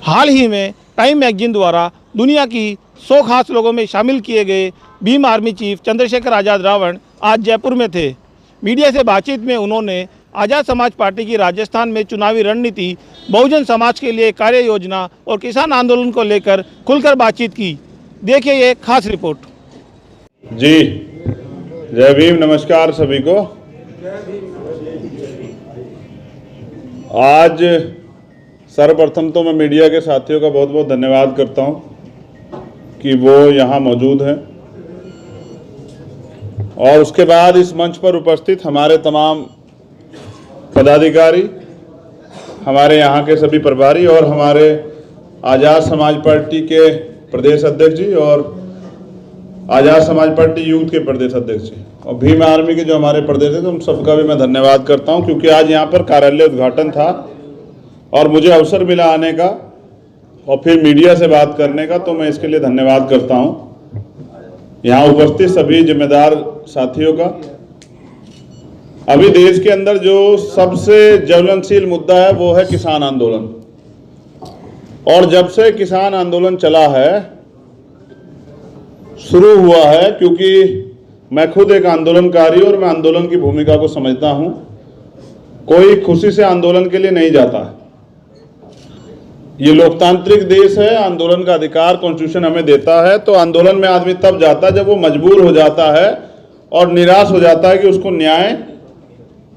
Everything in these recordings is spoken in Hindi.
हाल ही में टाइम मैगजीन द्वारा दुनिया की 100 खास लोगों में शामिल किए गए भीम आर्मी चीफ चंद्रशेखर आज़ाद रावण आज जयपुर में थे। मीडिया से बातचीत में उन्होंने आज़ाद समाज पार्टी की राजस्थान में चुनावी रणनीति, बहुजन समाज के लिए कार्य योजना और किसान आंदोलन को लेकर खुलकर बातचीत की। देखिए ये खास रिपोर्ट। जी जय भीम, नमस्कार सभी को। आज सर्वप्रथम तो मैं मीडिया के साथियों का बहुत बहुत धन्यवाद करता हूं कि वो यहाँ मौजूद हैं, और उसके बाद इस मंच पर उपस्थित हमारे तमाम पदाधिकारी, हमारे यहाँ के सभी प्रभारी और हमारे आज़ाद समाज पार्टी के प्रदेश अध्यक्ष जी और आज़ाद समाज पार्टी यूथ के प्रदेश अध्यक्ष जी और भीम आर्मी के जो हमारे प्रदेश हैं, तो उन सबका भी मैं धन्यवाद करता हूं, क्योंकि आज यहाँ पर कार्यालय उद्घाटन था और मुझे अवसर मिला आने का और फिर मीडिया से बात करने का, तो मैं इसके लिए धन्यवाद करता हूं यहाँ उपस्थित सभी जिम्मेदार साथियों का। अभी देश के अंदर जो सबसे ज्वलनशील मुद्दा है वो है किसान आंदोलन, और जब से किसान आंदोलन चला है, शुरू हुआ है, क्योंकि मैं खुद एक आंदोलनकारी और मैं आंदोलन की भूमिका को समझता हूं। कोई खुशी से आंदोलन के लिए नहीं जाता है। ये लोकतांत्रिक देश है, आंदोलन का अधिकार कॉन्स्टिट्यूशन हमें देता है, तो आंदोलन में आदमी तब जाता है जब वो मजबूर हो जाता है और निराश हो जाता है कि उसको न्याय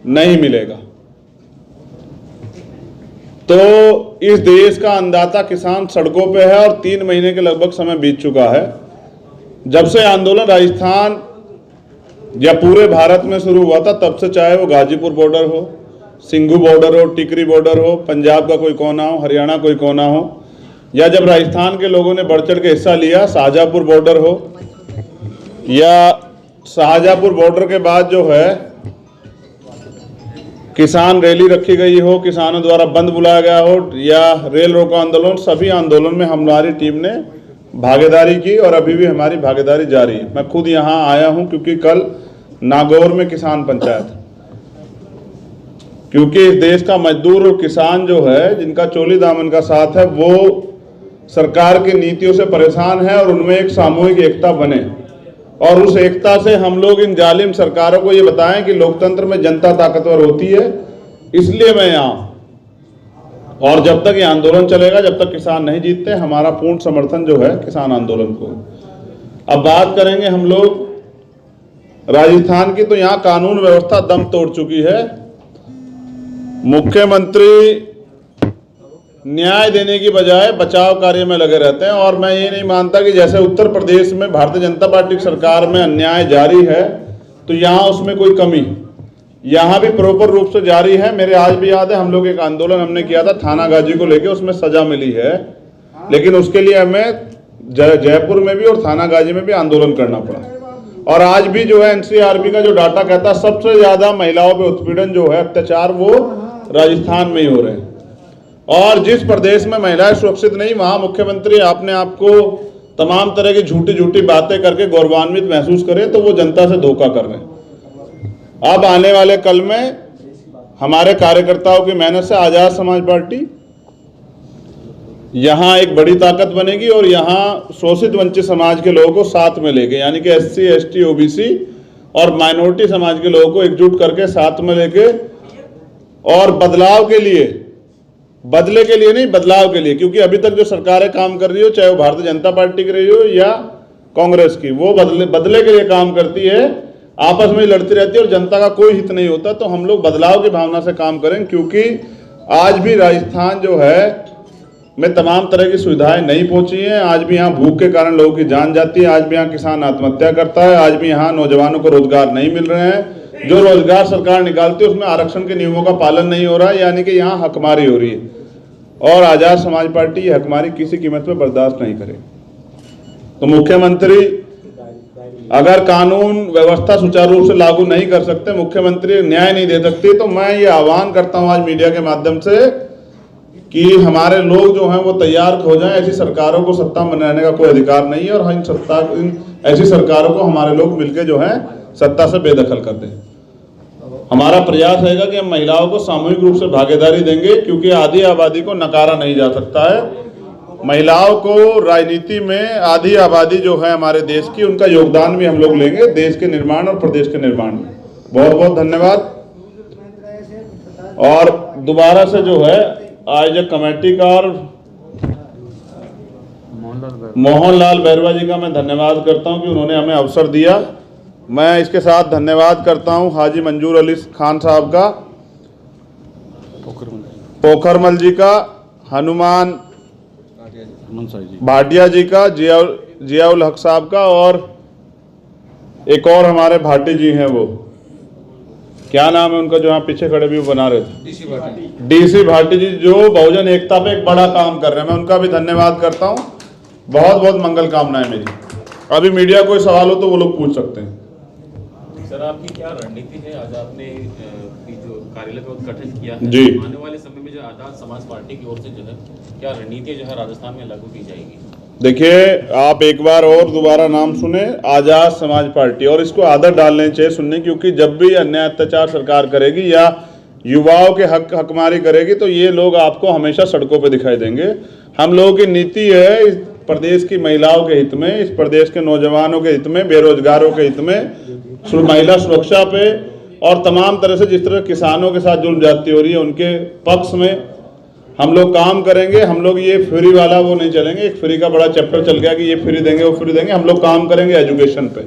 नहीं मिलेगा। तो इस देश का अन्नदाता किसान सड़कों पे है और 3 महीने के लगभग समय बीत चुका है जब से आंदोलन राजस्थान या पूरे भारत में शुरू हुआ था। तब से चाहे वो गाजीपुर बॉर्डर हो, सिंघू बॉर्डर हो, टिकरी बॉर्डर हो, पंजाब का कोई कोना हो, हरियाणा कोई कोना हो, या जब राजस्थान के लोगों ने बढ़ चढ़ के हिस्सा लिया, शाहजहांपुर बॉर्डर हो, या शाहजहांपुर बॉर्डर के बाद जो है किसान रैली रखी गई हो, किसानों द्वारा बंद बुलाया गया हो, या रेल रोको आंदोलन, सभी आंदोलन में हमारी टीम ने भागीदारी की और अभी भी हमारी भागीदारी जारी है। मैं खुद यहाँ आया हूँ क्योंकि कल नागौर में किसान पंचायत, क्योंकि इस देश का मजदूर और किसान जो है, जिनका चोली दामन का साथ है, वो सरकार की नीतियों से परेशान है और उनमें एक सामूहिक एकता बने, और उस एकता से हम लोग इन जालिम सरकारों को ये बताएं कि लोकतंत्र में जनता ताकतवर होती है। इसलिए मैं यहाँ, और जब तक ये आंदोलन चलेगा, जब तक किसान नहीं जीतते, हमारा पूर्ण समर्थन जो है किसान आंदोलन को। अब बात करेंगे हम लोग राजस्थान की, तो यहाँ कानून व्यवस्था दम तोड़ चुकी है। मुख्यमंत्री न्याय देने की बजाय बचाव कार्य में लगे रहते हैं, और मैं ये नहीं मानता कि जैसे उत्तर प्रदेश में भारतीय जनता पार्टी की सरकार में अन्याय जारी है तो यहाँ उसमें कोई कमी, यहाँ भी प्रॉपर रूप से जारी है। मेरे आज भी याद है, हम लोग एक आंदोलन हमने किया था थाना गाजी को लेके, उसमें सजा मिली है, लेकिन उसके लिए हमें जयपुर में भी और थाना गाजी में भी आंदोलन करना पड़ा। और आज भी जो है एनसीआरबी का जो डाटा कहता है सबसे ज्यादा महिलाओं पे उत्पीड़न जो है, अत्याचार, वो राजस्थान में ही हो रहे हैं। और जिस प्रदेश में महिलाएं सुरक्षित नहीं, वहां मुख्यमंत्री अपने आप को तमाम तरह की झूठी झूठी बातें करके गौरवान्वित महसूस करे, तो वो जनता से धोखा कर रहे हैं। अब आने वाले कल में हमारे कार्यकर्ताओं की मेहनत से आज़ाद समाज पार्टी यहाँ एक बड़ी ताकत बनेगी, और यहाँ शोषित वंचित समाज के लोगों को साथ में लेके, यानी कि SC, ST, OBC और माइनॉरिटी समाज के लोगों को एकजुट करके साथ में लेके, और बदलाव के लिए, बदले के लिए नहीं, बदलाव के लिए, क्योंकि अभी तक जो सरकारें काम कर रही हो, चाहे वो भारतीय जनता पार्टी की रही हो या कांग्रेस की, वो बदले के लिए काम करती है, आपस में लड़ती रहती है और जनता का कोई हित नहीं होता। तो हम लोग बदलाव की भावना से काम करें, क्योंकि आज भी राजस्थान जो है में तमाम तरह की सुविधाएं नहीं पहुंची हैं। आज भी यहाँ भूख के कारण लोगों की जान जाती है, आज भी यहाँ किसान आत्महत्या करता है, आज भी यहाँ नौजवानों को रोजगार नहीं मिल रहे हैं, जो रोजगार सरकार निकालती है उसमें आरक्षण के नियमों का पालन नहीं हो रहा है, यानी कि यहाँ हकमारी हो रही है, और आज़ाद समाज पार्टी ये हकमारी किसी कीमत पर बर्दाश्त नहीं करे। तो मुख्यमंत्री अगर कानून व्यवस्था सुचारू रूप से लागू नहीं कर सकते, मुख्यमंत्री न्याय नहीं दे सकती, तो मैं ये आह्वान करता हूं आज मीडिया के माध्यम से कि हमारे लोग जो हैं वो तैयार हो जाएं। ऐसी सरकारों को सत्ता में रहने का कोई अधिकार नहीं है, और ऐसी सरकारों को हमारे लोग मिलकर जो है सत्ता से बेदखल कर दें। हमारा प्रयास रहेगा कि हम महिलाओं को सामूहिक रूप से भागीदारी देंगे, क्योंकि आधी आबादी को नकारा नहीं जा सकता है। महिलाओं को राजनीति में आधी आबादी जो है हमारे देश की, उनका योगदान भी हम लोग लेंगे देश के निर्माण और प्रदेश के निर्माण में। बहुत बहुत धन्यवाद। और दोबारा से जो है आयोजक कमेटी का और मोहनलाल बैरवा जी का मैं धन्यवाद करता हूं कि उन्होंने हमें अवसर दिया। मैं इसके साथ धन्यवाद करता हूं हाजी मंजूर अली खान साहब का, पोखरमल जी का, हनुमान भाटिया जी का, जियाउल हक साहब का, और एक और हमारे भाटी जी हैं, वो क्या नाम है उनका जो यहाँ पीछे खड़े भी वो बना रहे थे, डीसी भाटी जी, जो बहुजन एकता पे एक बड़ा काम कर रहे हैं। मैं उनका भी धन्यवाद करता हूँ। बहुत बहुत मंगल कामनाएं मेरी। अभी मीडिया कोई सवाल हो तो वो लोग पूछ सकते हैं। सर, आपकी क्या रणनीति है? आज आपने जो कार्यालय का उद्घाटन किया है, जी, आने वाले समय में जो आजाद समाज पार्टी की ओर से जो है क्या रणनीति जो है राजस्थान में लागू की जाएगी? देखिए, आप एक बार और दोबारा नाम सुने, आजाद समाज पार्टी, और इसको आदत डालने चाहिए सुनने, क्योंकि जब भी अन्याय अत्याचार सरकार करेगी या युवाओं के हकमारी करेगी तो ये लोग आपको हमेशा सड़कों पे दिखाई देंगे। हम लोगों की नीति है इस प्रदेश की महिलाओं के हित में, इस प्रदेश के नौजवानों के हित में, बेरोजगारों के हित में, महिला सुरक्षा पे, और तमाम तरह से जिस तरह किसानों के साथ जुल्म ज्यादती हो रही है उनके पक्ष में हम लोग काम करेंगे। हम लोग ये फ्री वाला वो नहीं चलेंगे। एक फ्री का बड़ा चैप्टर चल गया कि ये फ्री देंगे वो फ्री देंगे। हम लोग काम करेंगे एजुकेशन पे,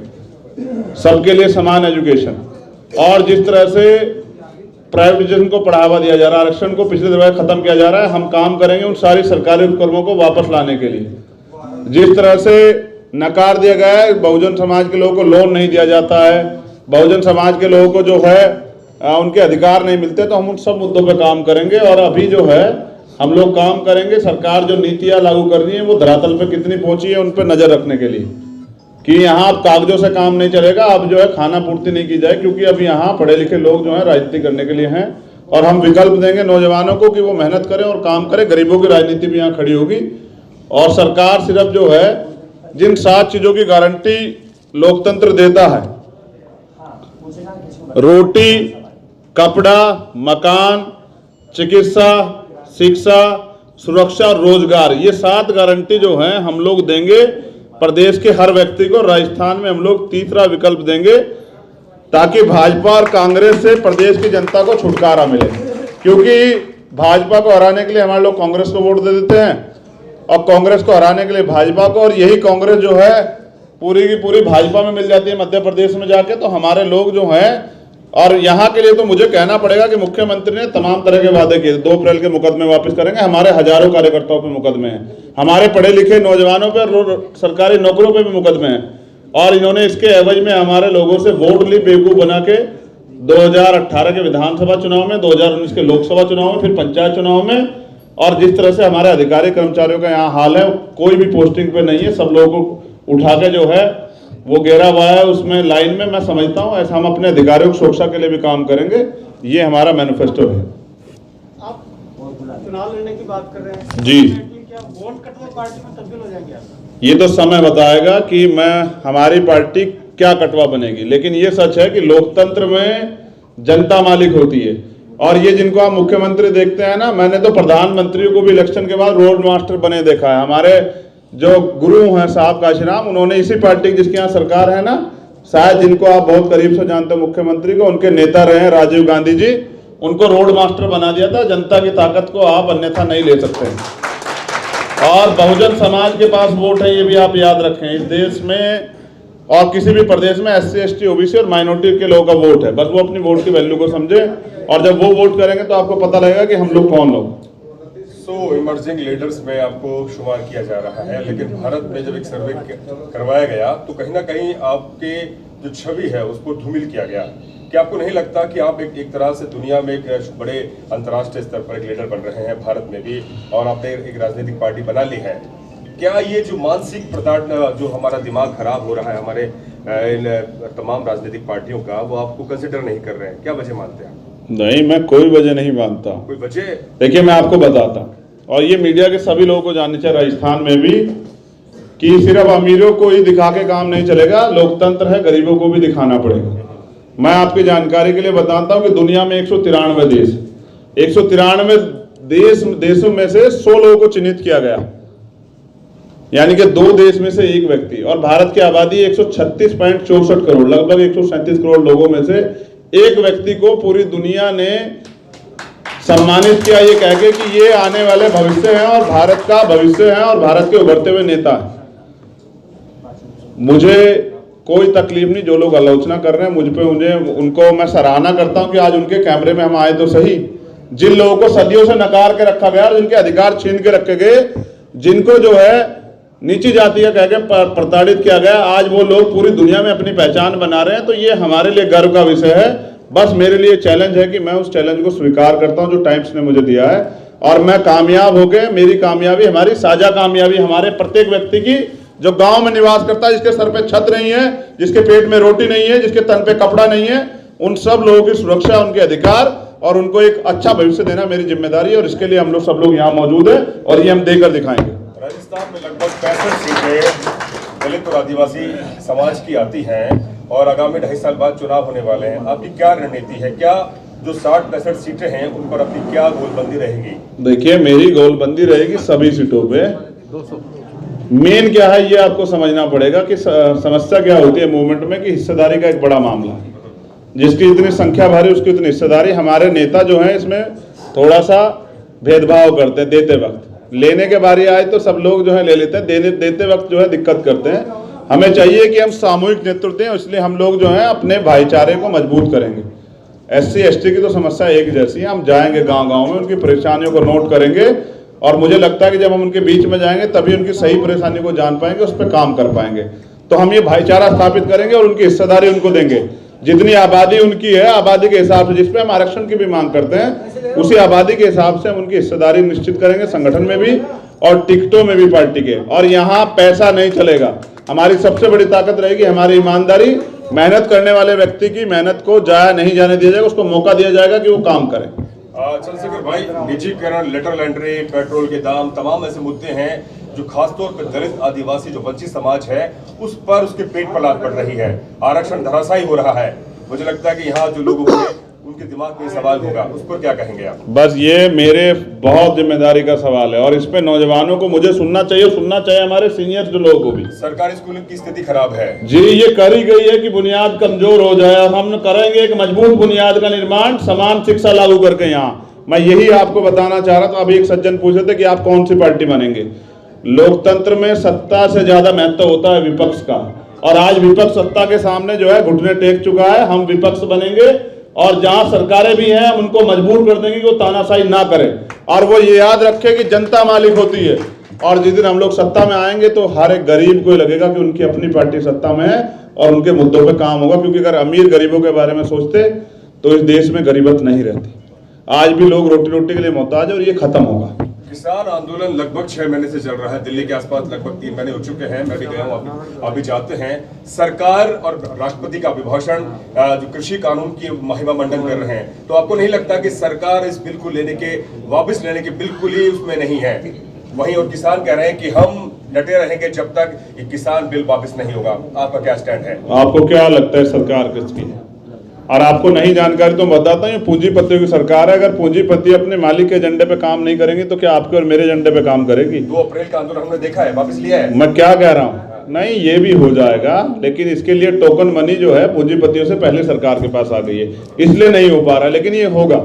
सबके लिए समान एजुकेशन, और जिस तरह से प्राइवेटाइजेशन को बढ़ावा दिया जा रहा है, आरक्षण को पिछले दफा खत्म किया जा रहा है, हम काम करेंगे उन सारी सरकारी उपक्रमों को वापस लाने के लिए। जिस तरह से नकार दिया गया है, बहुजन समाज के लोगों को लोन नहीं दिया जाता है, बहुजन समाज के लोगों को जो है उनके अधिकार नहीं मिलते, तो हम उन सब मुद्दों पे काम करेंगे। और अभी जो है हम लोग काम करेंगे, सरकार जो नीतियां लागू कर रही है वो धरातल पे कितनी पहुंची है उन पर नजर रखने के लिए, कि यहाँ अब कागजों से काम नहीं चलेगा। अब जो है खाना पूर्ति नहीं की जाए, क्योंकि अब यहाँ पढ़े लिखे लोग जो है राजनीति करने के लिए हैं, और हम विकल्प देंगे नौजवानों को कि वो मेहनत करें और काम करें। गरीबों की राजनीति भी यहाँ खड़ी होगी। और सरकार सिर्फ जो है जिन 7 चीजों की गारंटी लोकतंत्र देता है, रोटी, कपड़ा, मकान, चिकित्सा, शिक्षा, सुरक्षा, रोजगार, ये 7 गारंटी जो हैं हम लोग देंगे प्रदेश के हर व्यक्ति को। राजस्थान में हम लोग तीसरा विकल्प देंगे, ताकि भाजपा और कांग्रेस से प्रदेश की जनता को छुटकारा मिले। क्योंकि भाजपा को हराने के लिए हमारे लोग कांग्रेस को वोट दे देते हैं, और कांग्रेस को हराने के लिए भाजपा को, और यही कांग्रेस जो है पूरी की पूरी भाजपा में मिल जाती है मध्य प्रदेश में जाके। तो हमारे लोग जो हैं, और यहाँ के लिए तो मुझे कहना पड़ेगा कि मुख्यमंत्री ने तमाम तरह के वादे किए। 2 अप्रैल के मुकदमे वापस करेंगे, हमारे हजारों कार्यकर्ताओं पे मुकदमे हैं, हमारे पढ़े लिखे नौजवानों पर, सरकारी नौकरों पे भी मुकदमे हैं। और इन्होंने इसके एवज में हमारे लोगों से वोट ली बेवकूफ बना के 2018 के विधानसभा चुनाव में, 2019 के लोकसभा चुनाव में, फिर पंचायत चुनाव में। और जिस तरह से हमारे अधिकारी कर्मचारियों का यहाँ हाल है, कोई भी पोस्टिंग पे नहीं है, सब लोगों को उठा के जो है वो घेरा हुआ है उसमें लाइन में। मैं समझता हूँ ऐसा हम अपने अधिकारियों की सुरक्षा के लिए भी काम करेंगे। ये हमारा मैनिफेस्टो है। आप चुनाव लड़ने की बात कर रहे हैं जी, क्या वोट कटवा पार्टी में तब्दील हो जाएंगे आप? ये तो समय बताएगा कि हमारी पार्टी क्या कटवा बनेगी। लेकिन ये सच है कि लोकतंत्र में जनता मालिक होती है। और ये जिनको आप मुख्यमंत्री देखते हैं ना, मैंने तो प्रधानमंत्री को भी इलेक्शन के बाद रोड मास्टर बने देखा है। हमारे जो गुरु हैं साहब काशीराम, उन्होंने इसी पार्टी जिसके यहाँ सरकार है ना, शायद जिनको आप बहुत करीब से जानते हो मुख्यमंत्री को, उनके नेता रहे हैं राजीव गांधी जी, उनको रोड मास्टर बना दिया था। जनता की ताकत को आप अन्यथा नहीं ले सकते हैं। और बहुजन समाज के पास वोट है, ये भी आप याद रखें। इस देश में और किसी भी प्रदेश में SC, ST, OBC और माइनॉरिटी के लोगों का वोट है। बस वो अपनी वोट की वैल्यू को समझे, और जब वो वोट करेंगे तो आपको पता लगेगा कि हम लोग कौन लोग। इमर्जिंग लीडर्स में आपको शुमार किया जा रहा है, लेकिन भारत में जब एक सर्वे करवाया गया तो कहीं ना कहीं आपके जो छवि है उसको धूमिल किया गया। क्या आपको नहीं लगता कि आप एक तरह से दुनिया में एक बड़े अंतर्राष्ट्रीय स्तर पर एक लीडर बन रहे हैं भारत में भी, और आपने एक राजनीतिक पार्टी बना ली है? क्या ये जो मानसिक प्रताड़ना, जो हमारा दिमाग खराब हो रहा है हमारे इन तमाम राजनीतिक पार्टियों का, वो आपको कंसिडर नहीं कर रहे हैं? क्या वजह मानते हैं? नहीं, मैं कोई वजह नहीं मानता। कोई वजह? देखिए, मैं आपको बताता हूँ, और ये मीडिया के सभी लोगों को जानना चाहिए राजस्थान में भी, कि सिर्फ अमीरों को ही दिखा के काम नहीं चलेगा। लोकतंत्र है, गरीबों को भी दिखाना पड़ेगा। मैं आपकी जानकारी के लिए बताता हूँ कि दुनिया में 193 देश, 193 देशों में से 100 लोगों को चिन्हित किया गया यानी कि 2 देश में से एक व्यक्ति, और भारत की आबादी 136.64 करोड़, लगभग 137 करोड़ लोगों में से एक व्यक्ति को पूरी दुनिया ने सम्मानित किया ये कह के कि ये आने वाले भविष्य हैं और भारत का भविष्य है और भारत के उभरते हुए नेता हैं। मुझे कोई तकलीफ नहीं जो लोग आलोचना कर रहे हैं मुझ पे, उनको मैं सराहना करता हूं कि आज उनके कैमरे में हम आए तो सही। जिन लोगों को सदियों से नकार के रखा गया और जिनके अधिकार छीन के रखे गए, जिनको जो है नीची जाति का कह के प्रताड़ित किया गया, आज वो लोग पूरी दुनिया में अपनी पहचान बना रहे हैं। तो ये हमारे लिए गर्व का विषय है। बस मेरे लिए चैलेंज है कि मैं उस चैलेंज को स्वीकार करता हूं जो टाइम्स ने मुझे दिया है, और मैं कामयाब हो गए। मेरी कामयाबी, हमारी साझा कामयाबी, हमारे प्रत्येक व्यक्ति की जो गांव में निवास करता है, जिसके सर पे छत नहीं है, जिसके पेट में रोटी नहीं है, जिसके तन पे कपड़ा नहीं है, उन सब लोगों की सुरक्षा, उनके अधिकार और उनको एक अच्छा भविष्य देना मेरी जिम्मेदारी है। और इसके लिए हम लोग सब लोग यहाँ मौजूद है और ये हम देकर दिखाएंगे। राजस्थान में लगभग 65 सीटें दलित और आदिवासी समाज की आती हैं और आगामी 2.5 साल बाद चुनाव होने वाले हैं। आपकी क्या रणनीति है? क्या जो 60-65 सीटें हैं उन पर अपनी क्या गोलबंदी रहेगी? देखिए, मेरी गोलबंदी रहेगी सभी सीटों पे। मेन क्या है ये आपको समझना पड़ेगा कि समस्या क्या होती है मूवमेंट में, कि हिस्सेदारी का एक बड़ा मामला है। जिसकी इतनी संख्या भारी उसकी इतनी हिस्सेदारी। हमारे नेता जो हैं इसमें थोड़ा सा भेदभाव करते हैं। देते वक्त, लेने के बारी आए तो सब लोग जो है ले लेते हैं, देते वक्त जो है दिक्कत करते हैं। हमें चाहिए कि हम सामूहिक नेतृत्व दें, इसलिए हम लोग जो है अपने भाईचारे को मजबूत करेंगे। SC ST की तो समस्या एक जैसी है। हम जाएंगे गांव-गांव में, उनकी परेशानियों को नोट करेंगे और मुझे लगता है कि जब हम उनके बीच में जाएंगे तभी उनकी सही परेशानी को जान पाएंगे, उस पर काम कर पाएंगे। तो हम ये भाईचारा स्थापित करेंगे और उनकी हिस्सेदारी उनको देंगे। जितनी आबादी उनकी है, आबादी के हिसाब से, जिसपे हम आरक्षण की भी मांग करते हैं, उसी आबादी के हिसाब से हम उनकी हिस्सेदारी निश्चित करेंगे, संगठन में भी और टिकटों में भी पार्टी के। और यहाँ पैसा नहीं चलेगा। हमारी सबसे बड़ी ताकत रहेगी हमारी ईमानदारी। मेहनत करने वाले व्यक्ति की मेहनत को जाया नहीं जाने दिया जाएगा, उसको मौका दिया जाएगा कि वो काम करे। चंद्रशेखर भाई, निजीकरण, लेटरल एंट्री, पेट्रोल के दाम, तमाम ऐसे मुद्दे हैं जो खासतौर पर दलित, आदिवासी जो वंचित समाज है उस पर उसके पेट पर लात पड़ रही है। आरक्षण धराशायी हो रहा है। मुझे लगता है कि यहाँ जो लोग होंगे उनके दिमाग में सवाल होगा, उस पर क्या कहेंगे आप? बस ये मेरे बहुत जिम्मेदारी का सवाल है और इस पे नौजवानों को मुझे सुनना चाहिए हमारे सीनियर जो लोगों को भी। सरकारी स्कूलों की स्थिति खराब है जी, ये करी गई है कि बुनियाद कमजोर हो जाए। हम करेंगे एक मजबूत बुनियाद का निर्माण, समान शिक्षा लागू करके। यहाँ मैं यही आपको बताना चाह रहा था। अभी एक सज्जन पूछ रहे थे कि आप कौन सी पार्टी बनेंगे। लोकतंत्र में सत्ता से ज्यादा महत्व होता है विपक्ष का, और आज विपक्ष सत्ता के सामने जो है घुटने टेक चुका है। हम विपक्ष बनेंगे और जहां सरकारें भी हैं हम उनको मजबूर कर देंगे कि वो तानाशाही ना करें, और वो ये याद रखे कि जनता मालिक होती है। और जिस दिन हम लोग सत्ता में आएंगे तो हर एक गरीब को लगेगा कि उनकी अपनी पार्टी सत्ता में है और उनके मुद्दों पे काम होगा। क्योंकि अगर अमीर गरीबों के बारे में सोचते तो इस देश में गरीबत नहीं रहती। आज भी लोग रोटी के लिए मोहताज है और ये खत्म होगा। किसान आंदोलन लगभग 6 महीने से चल रहा है। दिल्ली के आसपास लगभग 3 महीने हो चुके हैं। मैं भी गया हूँ, आप भी जाते हैं। सरकार और राष्ट्रपति का अभिभाषण जो कृषि कानून की महिमा मंडन कर रहे हैं, तो आपको नहीं लगता कि सरकार इस बिल को वापस लेने के बिल्कुल ही उसमें नहीं है? वहीं और किसान कह रहे हैं कि हम डटे रहेंगे जब तक ये किसान बिल वापस नहीं होगा। आपका क्या स्टैंड है? आपको क्या लगता है सरकार किसकी है? और आपको नहीं जानकारी तो बताता हूँ, पूंजीपतियों की सरकार है। अगर पूंजीपति अपने मालिक के एजेंडे पे काम नहीं करेंगे तो क्या आपके और मेरे एजेंडे पे काम करेगी? 2 अप्रैल का आंदोलन हमने देखा है, वापस लिया है। मैं क्या कह रहा हूँ, नहीं ये भी हो जाएगा, लेकिन इसके लिए टोकन मनी जो है पूंजीपतियों से पहले सरकार के पास आ गई है, इसलिए नहीं हो पा रहा। लेकिन ये होगा,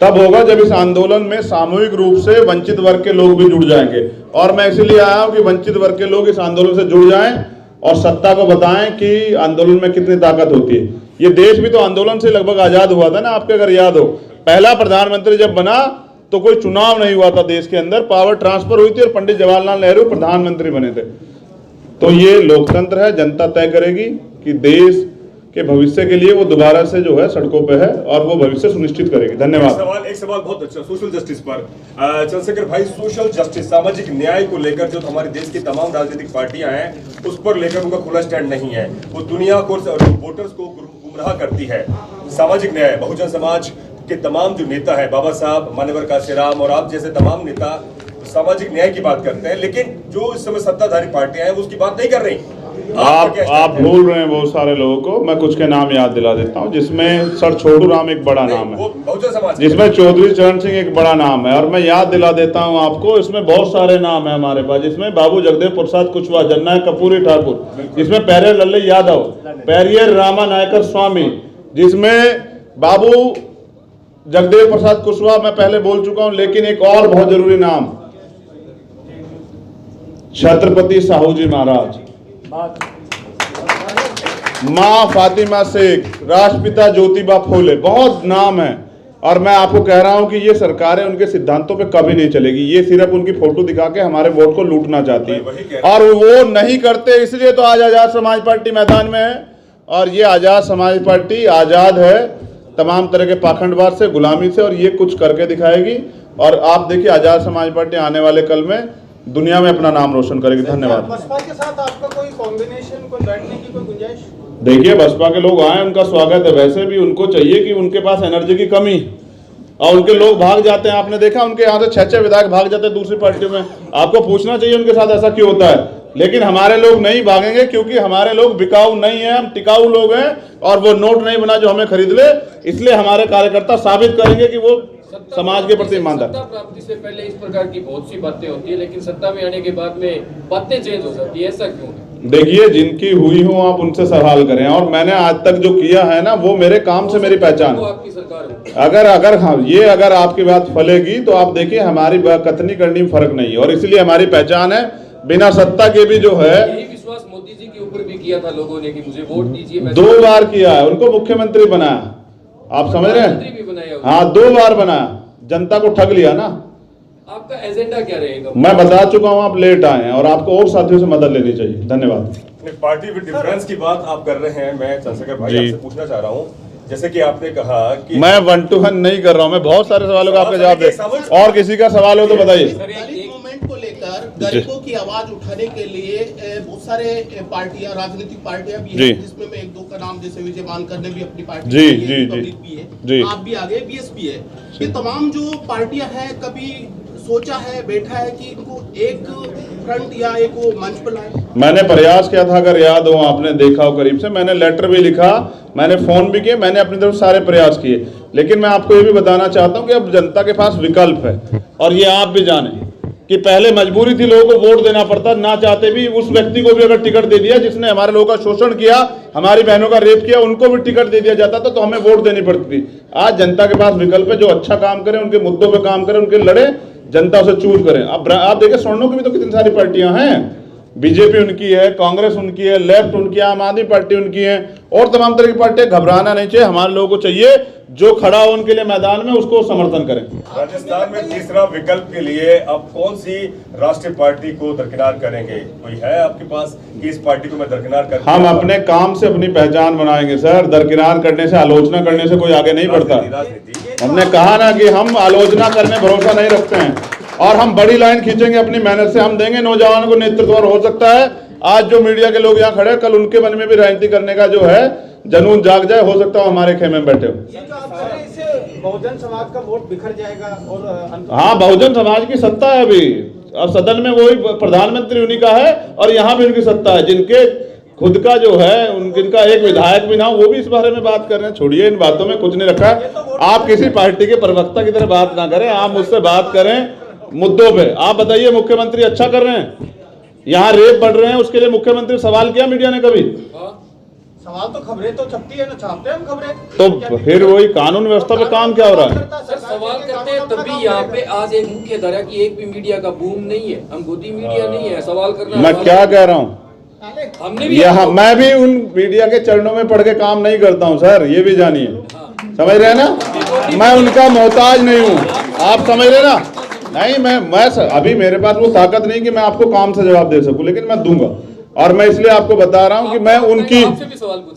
तब होगा जब इस आंदोलन में सामूहिक रूप से वंचित वर्ग के लोग भी जुड़ जाएंगे। और मैं इसलिए आया हूँ कि वंचित वर्ग के लोग इस आंदोलन से जुड़ जाएं और सत्ता को बताएं कि आंदोलन में कितनी ताकत होती है। ये देश भी तो आंदोलन से लगभग आजाद हुआ था ना, आपके अगर याद हो। पहला प्रधानमंत्री जब बना तो कोई चुनाव नहीं हुआ था देश के अंदर, पावर ट्रांसफर हुई थी और पंडित जवाहरलाल नेहरू प्रधानमंत्री बने थे। तो ये लोकतंत्र है, जनता तय करेगी कि देश के भविष्य के लिए वो दोबारा से जो है सड़कों पे है और वो भविष्य सुनिश्चित करेगी। धन्यवाद। एक सवाल बहुत अच्छा सोशल जस्टिस पर। चंद्रशेखर भाई, सोशल जस्टिस, सामाजिक न्याय को लेकर जो हमारे देश की तमाम राजनीतिक पार्टियां हैं उस पर लेकर उनका खुला स्टैंड नहीं है। वो दुनिया को और वोटर्स को गुमराह करती है। सामाजिक न्याय, बहुजन समाज के तमाम जो नेता है, बाबा साहब, मान्यवर काशीराम और आप जैसे तमाम नेता सामाजिक न्याय की बात करते हैं, लेकिन जो इस समय सत्ताधारी पार्टियां हैं वो उसकी बात नहीं कर रही। आप भूल रहे हैं बहुत सारे लोगों को। मैं कुछ के नाम याद दिला देता हूं, जिसमें सर छोटू राम एक बड़ा नाम है, बहुजन समाज, जिसमें चौधरी चरण सिंह एक बड़ा नाम है, और मैं याद दिला देता हूं आपको, इसमें बहुत सारे नाम है हमारे पास, जिसमें बाबू जगदेव प्रसाद कुशवाहा, जननायक कपूरी ठाकुर, जिसमें पैरियर लल्ले यादव, पैरियर रामा नायकर स्वामी, जिसमें बाबू जगदेव प्रसाद कुशवाहा मैं पहले बोल चुका हूं, लेकिन एक और बहुत जरूरी नाम, छत्रपति साहू जी महाराज, मां फातिमा शेख, राष्ट्रपिता ज्योतिबा फूले, बहुत नाम है। और मैं आपको कह रहा हूं कि ये सरकारें उनके सिद्धांतों पे कभी नहीं चलेगी, ये सिर्फ उनकी फोटो दिखा के हमारे वोट को लूटना चाहती है, और वो नहीं करते, इसलिए तो आज आजाद समाज पार्टी मैदान में है। और ये आजाद समाज पार्टी आजाद है तमाम तरह के पाखंडवाद से, गुलामी से, और ये कुछ करके दिखाएगी। और आप देखिए आजाद समाज पार्टी आने वाले कल में दुनिया में अपना नाम रोशन करेगी। धन्यवाद। बसपा के साथ आपका कोई कॉम्बिनेशन, कोई बैठने की कोई गुंजाइश? देखिए बसपा के लोग आए, उनका स्वागत है। वैसे भी उनको चाहिए कि उनके पास एनर्जी की कमी, और उनके लोग भाग जाते हैं। आपने देखा उनके यहाँ से 6 विधायक भाग जाते हैं दूसरी पार्टियों में। आपको पूछना चाहिए उनके साथ ऐसा क्यों होता है। लेकिन हमारे लोग नहीं भागेंगे, क्योंकि हमारे लोग बिकाऊ नहीं है, हम टिकाऊ लोग हैं, और वो नोट नहीं बना जो हमें खरीद ले। इसलिए हमारे कार्यकर्ता साबित करेंगे कि वो समाज के प्रति ईमानदार। सत्ता प्राप्ति से पहले इस प्रकार की बहुत सी बातें होती है, लेकिन सत्ता में आने के बाद में बातें चेंज हो जाती है, ऐसा क्यों है? देखिए जिनकी हुई हो आप उनसे सवाल करें, और मैंने आज तक जो किया है ना, वो मेरे काम से मेरी पहचान। वो आपकी सरकार है। अगर हाँ ये अगर आपकी बात फलेगी तो आप देखिए हमारी कथनी करनी में फर्क नहीं है, और इसलिए हमारी पहचान है। बिना सत्ता के भी जो है, यही विश्वास मोदी जी के ऊपर भी किया था लोगों ने कि मुझे वोट दीजिए, मैं 2 बार किया है, उनको मुख्यमंत्री बनाया। आप समझ रहे मंत्री भी हैं? बनाया। हाँ 2 बार बनाया, जनता को ठग लिया ना। आपका एजेंडा क्या रहेगा? मैं बता चुका हूं, आप लेट आए हैं, और आपको और साथियों से मदद लेनी चाहिए। धन्यवाद। पार्टी विद डिफरेंस की बात आप कर रहे हैं, मैं चंद्रशेखर भाई आपसे पूछना चाह रहा हूं, जैसे कि आपने कहा कि मैं 1 to 1 नहीं कर रहा हूं, मैं बहुत सारे सवालों का आपका जवाब दे, और किसी का सवाल हो तो बताइए। दलित मूवमेंट को लेकर गरीबों की आवाज उठाने के लिए बहुत सारे पार्टियां, राजनीतिक पार्टियां भी हैं, जिसमें मैं 1-2 का नाम, जैसे विजय मानकर ने भी अपनी पार्टी रिपब्लिक भी है, आप भी आगे बीएसपी है, ये तमाम जो पार्टियां हैं, कभी सोचा है, बैठा है कि इनको एक फ्रंट या एक वो मंच पर लाए? मैंने प्रयास किया था, अगर याद हो, आपने देखा हो करीब से, मैंने लेटर भी लिखा, मैंने फोन भी किए, मैंने अपनी तरफ सारे प्रयास किए। लेकिन मैं आपको ये भी बताना चाहता हूं कि अब जनता के पास विकल्प है, और ये आप भी जाने कि पहले मजबूरी थी, लोगों को वोट देना पड़ता, ना चाहते भी। उस व्यक्ति को भी अगर टिकट दे दिया जिसने हमारे लोगों का शोषण किया, हमारी बहनों का रेप किया, उनको भी टिकट दे दिया जाता था, तो हमें वोट देनी पड़ती थी। आज जनता के पास विकल्प है, जो अच्छा काम करे, उनके मुद्दों पर काम करे, उनके लड़े, जनता उसे चूज करें। अब आप देखिए स्वर्णों की भी तो कितनी सारी पार्टियां हैं, बीजेपी उनकी है, कांग्रेस उनकी है, लेफ्ट उनकी है, आम आदमी पार्टी उनकी है, और तमाम तरह की पार्टियां। घबराना नहीं चाहिए, हमारे लोगों को चाहिए जो खड़ा हो उनके लिए मैदान में, उसको समर्थन करें। राजस्थान में तीसरा विकल्प के लिए अब कौन सी राष्ट्रीय पार्टी को दरकिनार करेंगे? कोई है आपके पास कि इस पार्टी को मैं दरकिनार कर? हम अपने काम से अपनी पहचान बनाएंगे सर, दरकिनार करने से, आलोचना करने से कोई आगे नहीं बढ़ता। हमने कहा ना कि हम आलोचना करने भरोसा नहीं रखते हैं, और हम बड़ी लाइन खींचेंगे अपनी मेहनत से। हम देंगे नौजवानों को नेतृत्व, और हो सकता है आज जो मीडिया के लोग यहाँ खड़े, कल उनके मन में भी राजनीति करने का जो है जनून जाग जाए, हो सकता है हमारे खेमे में बैठे हो। ये जो आप कह रहे हैं, इससे बहुजन समाज का वोट बिखर जाएगा, और हाँ बहुजन समाज की सत्ता है अभी, और सदन में वही प्रधानमंत्री उन्हीं का है, और यहाँ भी उनकी सत्ता है। जिनके खुद का जो है जिनका एक विधायक भी ना हो, वो भी इस बारे में बात कर रहे हैं। छोड़िए, इन बातों में कुछ नहीं रखा है। आप किसी पार्टी के प्रवक्ता की तरह बात ना करें, आप मुझसे बात करें मुद्दों पे। आप बताइए, मुख्यमंत्री अच्छा कर रहे हैं, यहाँ रेप बढ़ रहे हैं, उसके लिए मुख्यमंत्री सवाल किया मीडिया ने कभी? सवाल तो खबरें तो छपती है ना, छापते हैं हम खबरें, तो फिर वही कानून व्यवस्था पे काम क्या हो रहा है? सर सवाल करते हैं तभी यहाँ पे आज एक मुख्य धारा की एक भी मीडिया का बूम नहीं है, हम गोदी मीडिया नहीं है, सवाल करना। मैं क्या कह रहा हूँ, हमने भी यहाँ मैं भी उन मीडिया के चरणों में पढ़ के काम नहीं करता हूँ सर, ये भी जानिए। समझ रहे हैं ना, मैं उनका मोहताज नहीं हूँ, आप समझ रहे ना। नहीं मैं अभी मेरे पास वो ताकत नहीं कि मैं आपको काम से जवाब दे सकूं, लेकिन मैं दूंगा। और मैं इसलिए आपको बता रहा हूं कि मैं उनकी,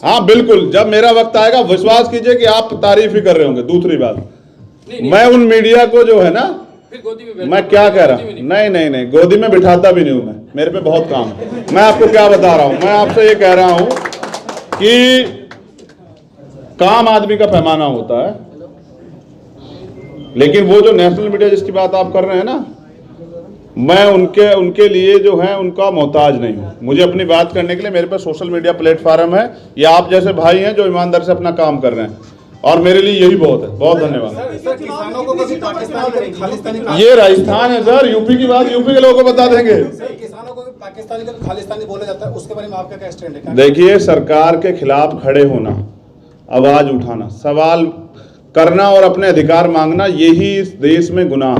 हाँ बिल्कुल, जब मेरा वक्त आएगा, विश्वास कीजिए कि आप तारीफ ही कर रहे होंगे। दूसरी बात, मैं उन मीडिया को जो है ना, मैं क्या कह रहा हूँ, नहीं गोदी में बिठाता भी नहीं हूं मैं, मेरे पे बहुत काम है। मैं आपको क्या बता रहा हूं, मैं आपसे ये कह रहा हूं कि काम आदमी का पैमाना होता है, लेकिन वो जो नेशनल मीडिया जिसकी बात आप कर रहे हैं ना, मैं उनके लिए जो है उनका मोहताज नहीं हूँ। मुझे अपनी बात करने के लिए मेरे पास सोशल मीडिया प्लेटफार्म है, या आप जैसे भाई हैं जो ईमानदार से अपना काम कर रहे हैं, और मेरे लिए यही बहुत है। बहुत धन्यवाद। सर, किसानों को कभी पाकिस्तानी ये राजस्थान है सर, यूपी की बात यूपी के लोगों को बता देंगे। किसानों को पाकिस्तानी का खालिस्तानी बोला जाता है, उसके बारे में आपका क्या स्टैंड है? देखिए, सरकार के खिलाफ खड़े होना, आवाज उठाना, सवाल करना और अपने अधिकार मांगना, यही इस देश में गुनाह।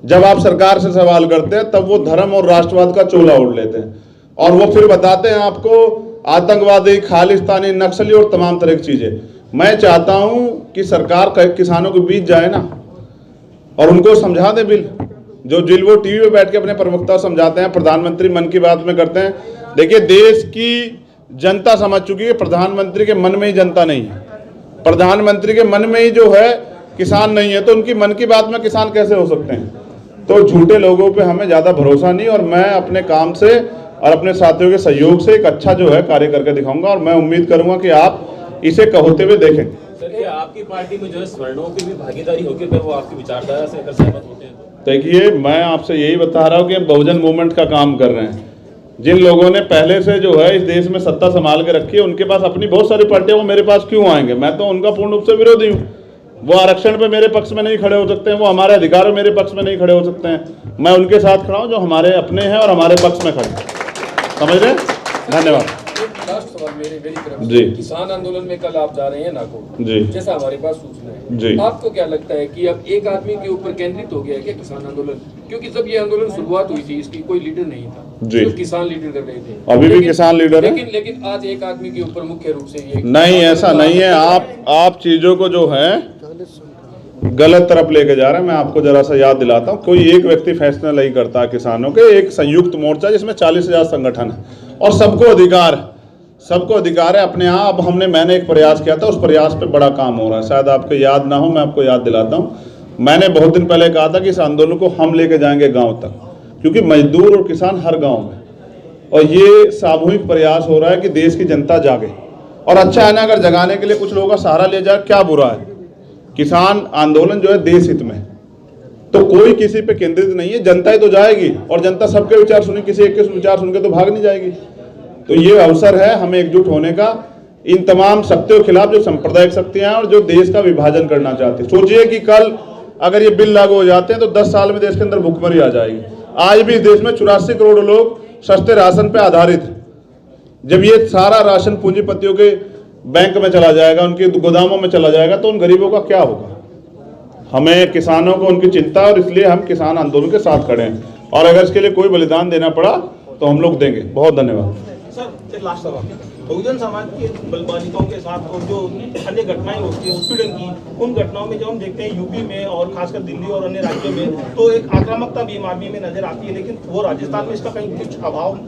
जब आप सरकार से सवाल करते हैं तब वो धर्म और राष्ट्रवाद का चोला ओढ़ लेते हैं, और वो फिर बताते हैं आपको आतंकवादी, खालिस्तानी, नक्सली और तमाम तरह की चीजें। मैं चाहता हूं कि सरकार किसानों के बीच जाए ना, और उनको समझा दे बिल, जो जिल वो टीवी पे बैठ के अपने प्रवक्ता समझाते हैं, प्रधानमंत्री मन की बात में करते हैं। देखिए, देश की जनता समझ चुकी है प्रधानमंत्री के मन में ही जनता नहीं है, प्रधानमंत्री के मन में ही जो है किसान नहीं है, तो उनकी मन की बात में किसान कैसे हो सकते हैं? तो झूठे लोगों पे हमें ज़्यादा भरोसा नहीं, और मैं अपने काम से और अपने साथियों के सहयोग से एक अच्छा जो है कार्य करके दिखाऊंगा, और मैं उम्मीद करूंगा कि आप इसे होते हुए देखें। सर, क्या आपकी पार्टी में जो है स्वर्णों की भी भागीदारी होगी, फिर वो आपकी विचारधारा से अगर सहमत होते हैं तो? देखिए, मैं आपसे यही बता रहा हूँ कि हम बहुजन मूवमेंट का काम कर रहे हैं। जिन लोगों ने पहले से जो है इस देश में सत्ता संभाल के रखी है, उनके पास अपनी बहुत सारी पार्टियां, वो मेरे पास क्यों आएंगे? मैं तो उनका पूर्ण रूप से विरोधी हूँ। वो आरक्षण पे मेरे पक्ष में नहीं खड़े हो सकते हैं, वो हमारे अधिकार में मेरे पक्ष में नहीं खड़े हो सकते हैं। मैं उनके साथ खड़ा हूँ जो हमारे अपने हैं और हमारे पक्ष में खड़े हैं। समझ रहे? धन्यवाद। लास्ट सवाल मेरी तरफ जी। से, किसान आंदोलन में कल आप जा रहे हैं नागौर जी, जैसा हमारे पास सूचना है जी। आपको क्या लगता है कि अब एक आदमी के ऊपर केंद्रित हो गया है क्या किसान आंदोलन? क्योंकि जब ये आंदोलन शुरुआत हुई थी इसकी कोई लीडर नहीं था, जी। सिर्फ किसान लीडर कर रहे थे। अभी भी किसान लीडर है, लेकिन आज एक आदमी के ऊपर मुख्य रूप से ये नहीं, ऐसा नहीं है। आप चीजों को जो है गलत तरफ लेके जा रहे हैं। मैं आपको जरा सा याद दिलाता हूँ, कोई एक व्यक्ति फैसला नहीं करता किसानों के, एक संयुक्त मोर्चा जिसमें 40,000 संगठन है, और सबको अधिकार है अपने यहाँ। अब मैंने एक प्रयास किया था, उस प्रयास पे बड़ा काम हो रहा है, शायद आपको याद ना हो, मैं आपको याद दिलाता हूँ। मैंने बहुत दिन पहले कहा था कि इस आंदोलन को हम लेके जाएंगे गांव तक, क्योंकि मजदूर और किसान हर गांव में, और ये सामूहिक प्रयास हो रहा है कि देश की जनता जागे। और अच्छा है ना, अगर जगाने के लिए कुछ लोगों का सहारा ले जाए, क्या बुरा है? किसान आंदोलन जो है देश हित में, तो कोई किसी पे केंद्रित नहीं है, जनता ही तो जाएगी, और जनता सबके विचार सुने, किसी एक के विचार सुन के तो भाग नहीं जाएगी। तो ये अवसर है हमें एकजुट होने का, इन तमाम शक्तियों के खिलाफ जो सांप्रदायिक शक्तियां हैं और जो देश का विभाजन करना चाहती है। सोचिए कि कल अगर ये बिल लागू हो जाते हैं तो 10 साल में देश के अंदर भुखमरी आ जाएगी। आज भी इस देश में 84 करोड़ लोग सस्ते राशन पे आधारित हैं। जब ये सारा राशन पूंजीपतियों के बैंक में चला जाएगा, उनके गोदामों में चला जाएगा, तो उन गरीबों का क्या होगा? हमें किसानों को उनकी चिंता, और इसलिए हम किसान आंदोलन के साथ खड़े हैं, और अगर इसके लिए कोई बलिदान देना पड़ा तो हम लोग देंगे। बहुत धन्यवाद। सर, लास्ट सवाल, बहुजन समाज के बालिकाओं के साथ और जो अन्य घटनाएं होती है उत्पीड़न की, उन घटनाओं में जब हम देखते हैं यूपी में और खासकर दिल्ली और अन्य राज्यों में, तो एक आक्रामकता भीम आर्मी में नजर आती है, लेकिन वो राजस्थान में इसका कहीं कुछ अभाव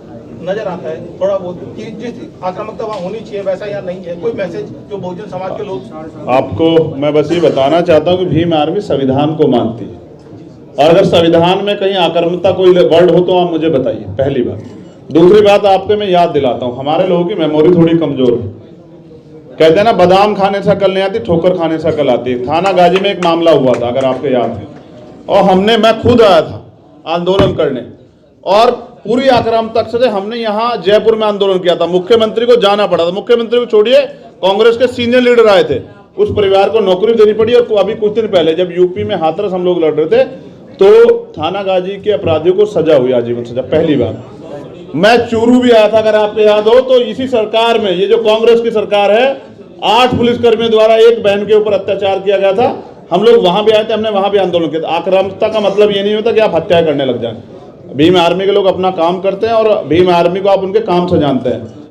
नजर आता है थोड़ा बहुत, कि जिस आक्रामकता वहाँ होनी चाहिए वैसा यहाँ नहीं है। कोई मैसेज जो बहुजन समाज के लोग? आपको मैं बस ये बताना चाहता हूँ कि भीम आर्मी संविधान को मानती है, और अगर संविधान में कहीं आक्रामकता कोई वर्ड हो तो आप मुझे बताइए, पहली बात। दूसरी बात आपको मैं याद दिलाता हूँ, हमारे लोगों की मेमोरी थोड़ी कमजोर है। कहते हैं ना, बादाम खाने से अकल नहीं आती, ठोकर खाने से अकल आती है। थाना गाजी में एक मामला हुआ था, अगर आपको याद है, और मैं खुद आया था आंदोलन करने, और पूरी आक्रामकता से हमने यहाँ जयपुर में आंदोलन किया था। मुख्यमंत्री को जाना पड़ा था, मुख्यमंत्री को छोड़िए, कांग्रेस के सीनियर लीडर आए थे, उस परिवार को नौकरी देनी पड़ी। और अभी कुछ दिन पहले जब यूपी में हाथरस हम लोग लड़ रहे थे, तो थाना गाजी के अपराधियों को सजा हुई, आजीवन सजा। पहली बार मैं चूरू भी आया था, अगर आपको याद हो, तो इसी सरकार में, ये जो कांग्रेस की सरकार है, 8 पुलिसकर्मियों द्वारा एक बहन के ऊपर अत्याचार किया गया था। हम लोग वहां भी आए थे, हमने वहां भी आंदोलन किया था। आक्रामकता का मतलब ये नहीं होता कि आप हत्या करने लग जाएं। भीम आर्मी के लोग अपना काम करते हैं, और भीम आर्मी को आप उनके काम से जानते हैं।